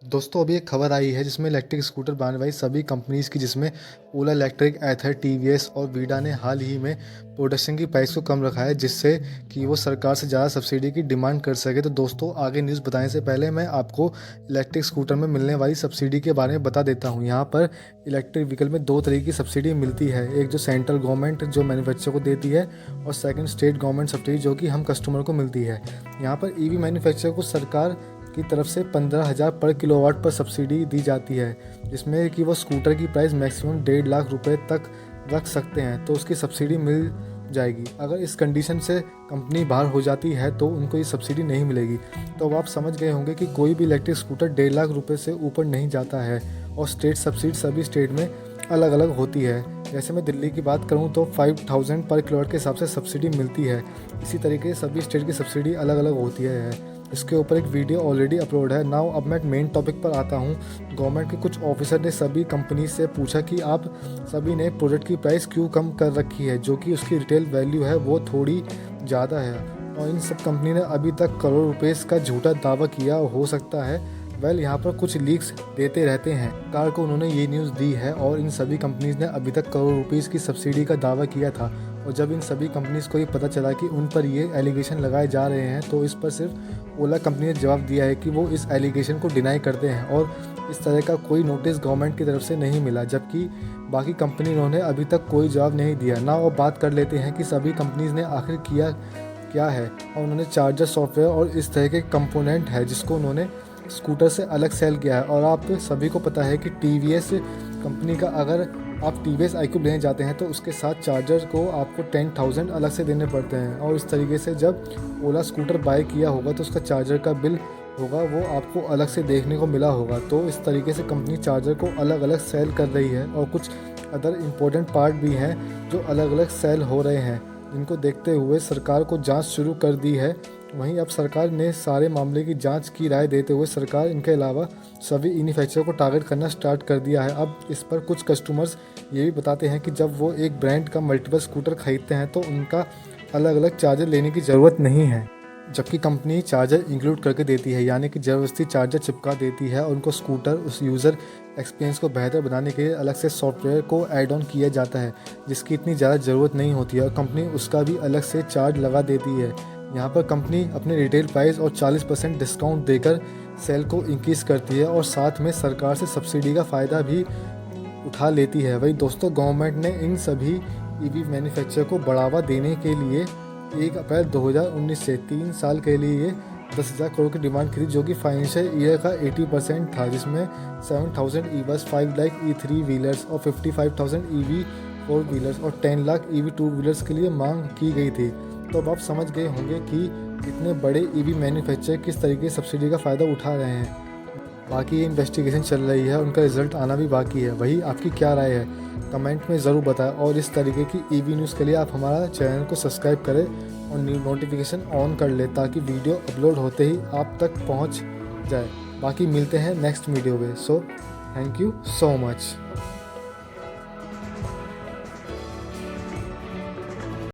दोस्तों अभी एक खबर आई है जिसमें इलेक्ट्रिक स्कूटर बनाने वाली सभी कंपनीज़ की, जिसमें ओला इलेक्ट्रिक, एथर, टीवीएस और वीडा ने हाल ही में प्रोडक्शन की प्राइस को कम रखा है, जिससे कि वो सरकार से ज़्यादा सब्सिडी की डिमांड कर सके। तो दोस्तों आगे न्यूज़ बताने से पहले मैं आपको इलेक्ट्रिक स्कूटर में मिलने वाली सब्सिडी के बारे में बता देता हूँ। यहाँ पर इलेक्ट्रिक व्हीकल में दो तरीके की सब्सिडी मिलती है, एक जो सेंट्रल गवर्नमेंट जो मैन्युफैक्चर को देती है और सेकेंड स्टेट गवर्नमेंट सब्सिडी जो कि हम कस्टमर को मिलती है। यहाँ पर ईवी मैन्युफैक्चर को सरकार की तरफ से 15,000 पर किलोवाट पर सब्सिडी दी जाती है, जिसमें कि वो स्कूटर की प्राइस मैक्सिमम 1.5 लाख रुपए तक रख सकते हैं, तो उसकी सब्सिडी मिल जाएगी। अगर इस कंडीशन से कंपनी बाहर हो जाती है तो उनको ये सब्सिडी नहीं मिलेगी। तो अब आप समझ गए होंगे कि कोई भी इलेक्ट्रिक स्कूटर 1.5 लाख रुपए से ऊपर नहीं जाता है और स्टेट सब्सिडी सभी स्टेट में अलग अलग होती है। जैसे मैं दिल्ली की बात करूं तो 5,000 पर किलोवाट के हिसाब से सब्सिडी मिलती है। इसी तरीके से सभी स्टेट की सब्सिडी अलग अलग होती है। इसके ऊपर एक वीडियो ऑलरेडी अपलोड है। नाउ अब मैं मेन टॉपिक पर आता हूँ। गवर्नमेंट के कुछ ऑफिसर ने सभी कंपनी से पूछा कि आप सभी ने प्रोडक्ट की प्राइस क्यों कम कर रखी है, जो कि उसकी रिटेल वैल्यू है वो थोड़ी ज़्यादा है। और इन सब कंपनी ने अभी तक करोड़ रुपए का झूठा दावा किया हो सकता है। यहाँ पर कुछ लीक्स देते रहते हैं। कार को उन्होंने ये न्यूज़ दी है और इन सभी कंपनीज ने अभी तक करोड़ रुपीज़ की सब्सिडी का दावा किया था। और जब इन सभी कंपनीज को ये पता चला कि उन पर ये एलिगेशन लगाए जा रहे हैं, तो इस पर सिर्फ ओला कंपनी ने जवाब दिया है कि वो इस एलिगेशन को डिनाई करते हैं और इस तरह का कोई नोटिस गवर्नमेंट की तरफ से नहीं मिला, जबकि बाकी कंपनी ने अभी तक कोई जवाब नहीं दिया ना। और बात कर लेते हैं कि सभी कंपनीज ने आखिर किया क्या है। और उन्होंने चार्जर सॉफ्टवेयर और इस तरह के कंपोनेंट है जिसको उन्होंने स्कूटर से अलग सेल किया है। और आप सभी को पता है कि टीवीएस कंपनी का, अगर आप टीवीएस iQube लेने जाते हैं तो उसके साथ चार्जर को आपको 10,000 अलग से देने पड़ते हैं। और इस तरीके से जब ओला स्कूटर बाय किया होगा तो उसका चार्जर का बिल होगा वो आपको अलग से देखने को मिला होगा। तो इस तरीके से कंपनी चार्जर को अलग अलग सेल कर रही है और कुछ अदर इम्पोर्टेंट पार्ट भी हैं जो अलग अलग सेल हो रहे हैं, जिनको देखते हुए सरकार को जांच शुरू कर दी है। वहीं अब सरकार ने सारे मामले की जांच की राय देते हुए सरकार इनके अलावा सभी मैन्युफैक्चरर को टारगेट करना स्टार्ट कर दिया है। अब इस पर कुछ कस्टमर्स ये भी बताते हैं कि जब वो एक ब्रांड का मल्टीपल स्कूटर खरीदते हैं तो उनका अलग अलग चार्जर लेने की ज़रूरत नहीं है, जबकि कंपनी चार्जर इंक्लूड करके देती है, यानी कि ज़बरदस्ती चार्जर चिपका देती है और उनको स्कूटर उस यूज़र एक्सपीरियंस को बेहतर बनाने के लिए अलग से सॉफ्टवेयर को ऐड ऑन किया जाता है, जिसकी इतनी ज़्यादा ज़रूरत नहीं होती है और कंपनी उसका भी अलग से चार्ज लगा देती है। यहाँ पर कंपनी अपने रिटेल प्राइस और 40% डिस्काउंट देकर सेल को इंक्रीज़ करती है और साथ में सरकार से सब्सिडी का फ़ायदा भी उठा लेती है। वही दोस्तों गवर्नमेंट ने इन सभी ईवी मैन्युफैक्चर को बढ़ावा देने के लिए 1 अप्रैल 2019 से 3 साल के लिए 10,000 करोड़ की डिमांड की थी, जो कि फाइनेंशियल ईयर का 80% था, जिसमें 7,000 ई बस, 5 लाख ई3 व्हीलर्स और 55,000 ईवी 4 व्हीलर्स और 10 लाख ईवी 2 व्हीलर्स के लिए मांग की गई थी। तो अब आप समझ गए होंगे कि इतने बड़े ईवी मैन्युफैक्चर किस तरीके से सब्सिडी का फ़ायदा उठा रहे हैं। बाकी ये इन्वेस्टिगेशन चल रही है, उनका रिजल्ट आना भी बाकी है। वही आपकी क्या राय है कमेंट में ज़रूर बताएं। और इस तरीके की ईवी न्यूज़ के लिए आप हमारा चैनल को सब्सक्राइब करें और नोटिफिकेशन ऑन कर लें ताकि वीडियो अपलोड होते ही आप तक पहुंच जाए। बाकी मिलते हैं नेक्स्ट वीडियो में। So thank you so much.